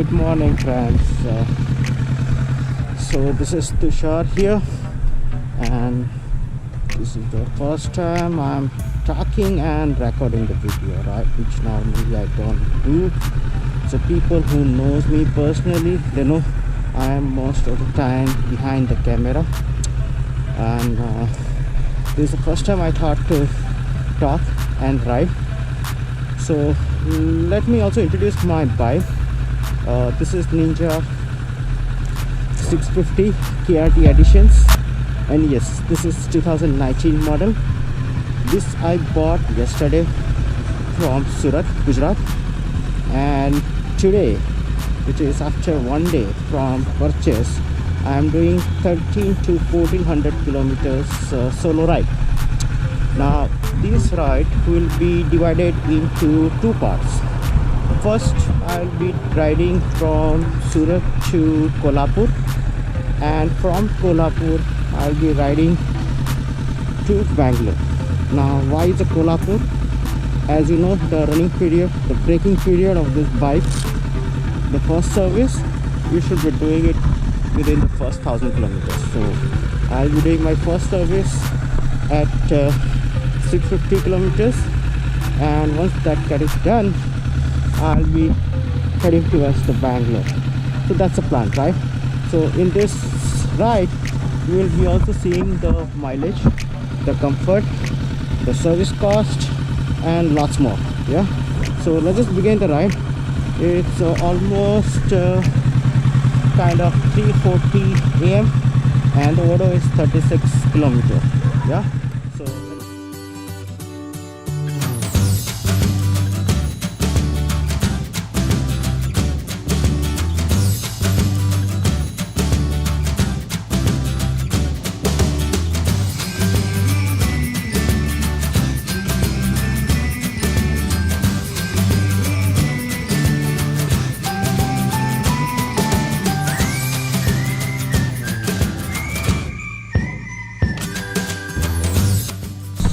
Good morning, friends. So this is Tushar here, and this is the first time I'm talking and recording the video, right? Which normally I don't do. So people who knows me personally, they know I am most of the time behind the camera, and this is the first time I thought to talk and ride. So let me also introduce my bike. This is Ninja 650 KRT editions, and yes, this is 2019 model. This I bought yesterday from Surat, Gujarat, and today, which is after one day from purchase, I am doing 13 to 1400 kilometers solo ride. Now this ride will be divided into two parts. First, I'll be riding from Surat to Kolhapur, and from Kolhapur I'll be riding to Bangalore. Now why is the Kolhapur? As you know, the running period, the braking period of this bike, the first service, you should be doing it within the first 1000 kilometers. So I'll be doing my first service at 650 kilometers, and once that is done, I'll be heading towards the Bangalore. So that's the plan, right? So in this ride, you will be also seeing the mileage, the comfort, the service cost, and lots more. Yeah. So let's just begin the ride. It's almost kind of 3:40 a.m. and the odo is 36 kilometers. Yeah.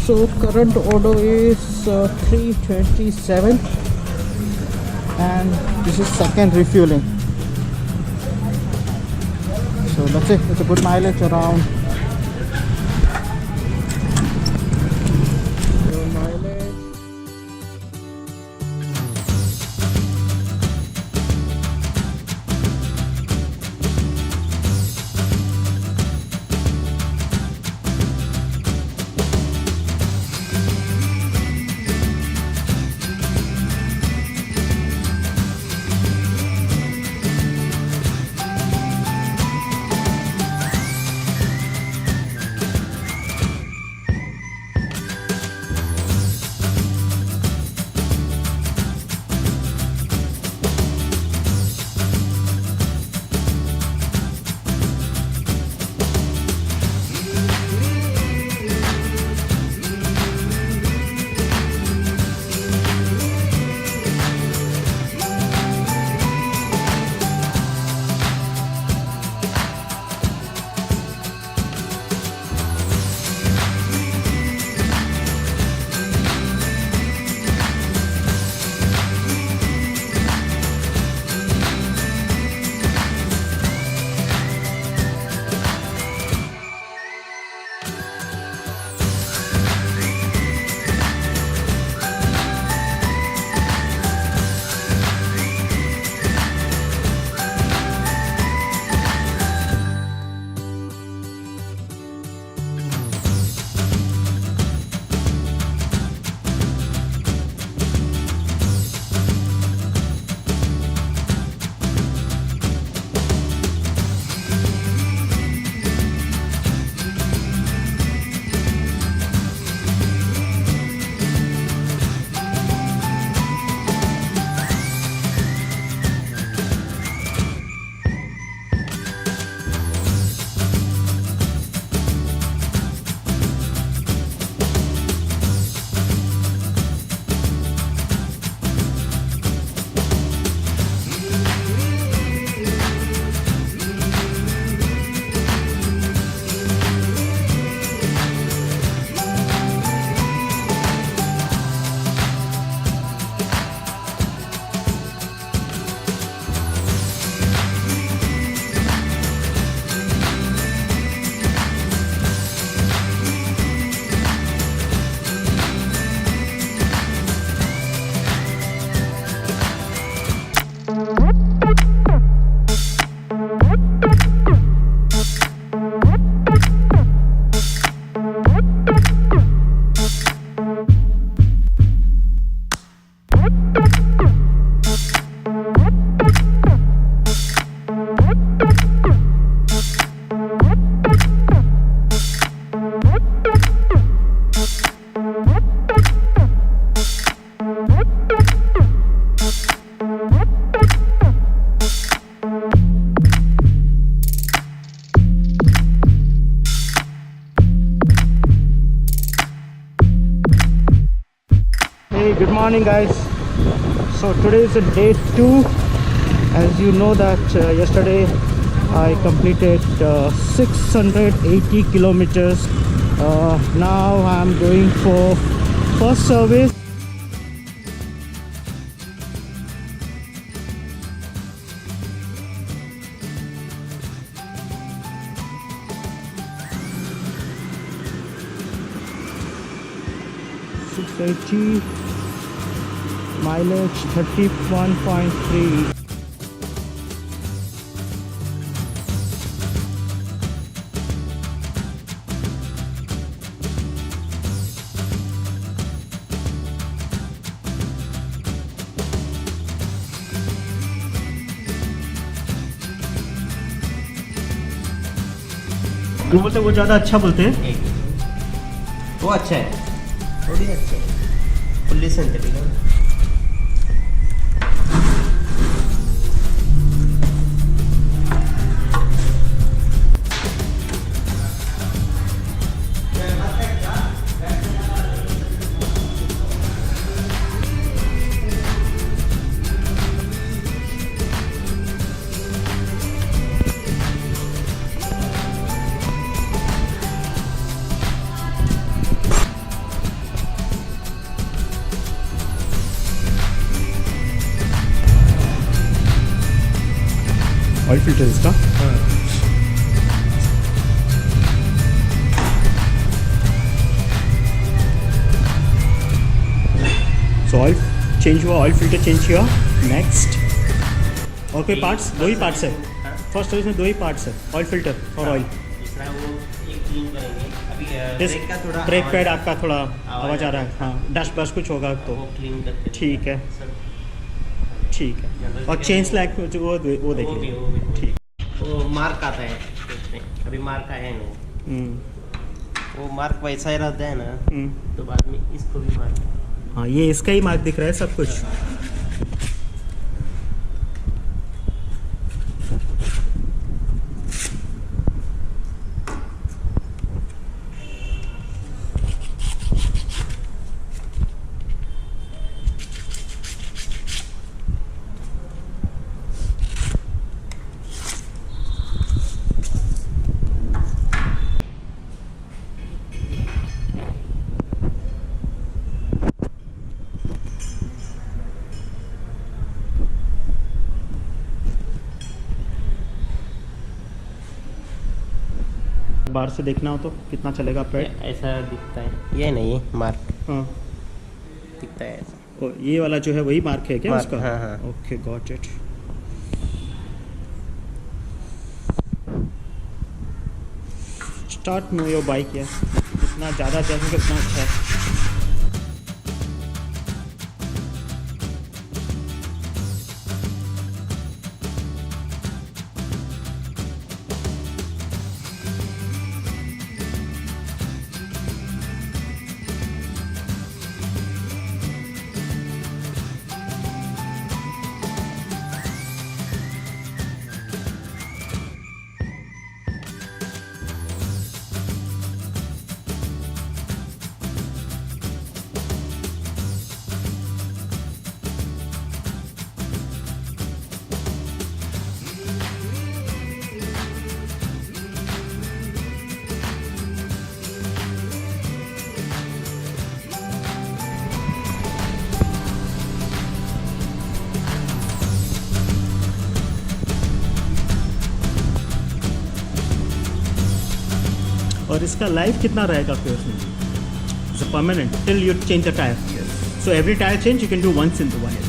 So current odo is 327, and this is second refueling. So that's it. It's a good mileage around. good morning guys. So today is day 2. As you know that yesterday I completed 680 kilometers. Now I'm going for first service. Mileage 31.3. जो बोलते वो ज़्यादा अच्छा बोलते हैं। वो अच्छा है, थोड़ी अच्छा है, फुल्ली सिंथेटिक है। ऑयल फिल्टर इसका। सो ऑयल चेंज हुआ, ऑयल फिल्टर चेंज किया। नेक्स्ट और कोई पार्ट्स? दो ही पार्ट्स है फर्स्ट सर्विस में, दो ही पार्ट्स है, ऑयल फिल्टर और ऑयल। दूसरा वो एक क्लीन करेंगे। अभी ब्रेक का थोड़ा ब्रेक पैड आपका थोड़ा आवाज़ आ रहा है। हाँ, डस्ट बस कुछ होगा तो वो क्लीन करते। ठीक है, ठीक है। और चेंज लैग जो वो देखिए। ठीक, वो मार्क आता है उसमें, अभी मार्क आया नहीं। वो मार्क वैसा ही रहता है ना, तो बाद में इसको भी मार्क। हाँ, ये इसका ही मार्क दिख रहा है सब कुछ। बाहर से देखना हो तो कितना चलेगा पैड? ऐसा दिखता है, ये नहीं मार्क। हाँ, दिखता है ऐसा। ओ, ये वाला जो है वही मार्क है क्या मार्क, उसका? हाँ हाँ। Okay, got it. Start know your bike यार, जितना ज़्यादा जाएंगे उतना अच्छा है। और इसका लाइफ कितना रहेगा फिर उसमें? It's permanent till you change the tyre. So every tyre change you can do once in the one year.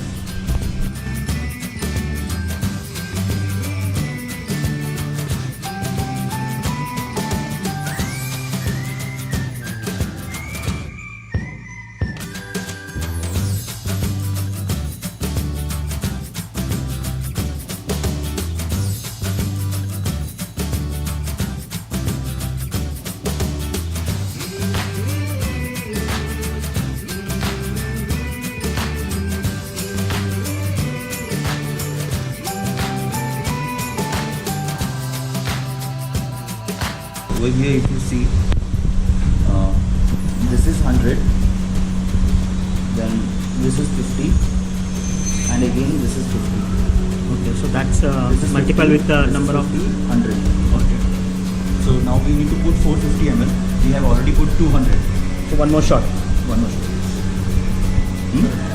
Over here if you see this is 100, then this is 50, and again this is 50. Okay, so that's This is multiple 50, with the this is number of. 50, 100. Okay. So now we need to put 450 ml. We have already put 200. So one more shot. One more shot.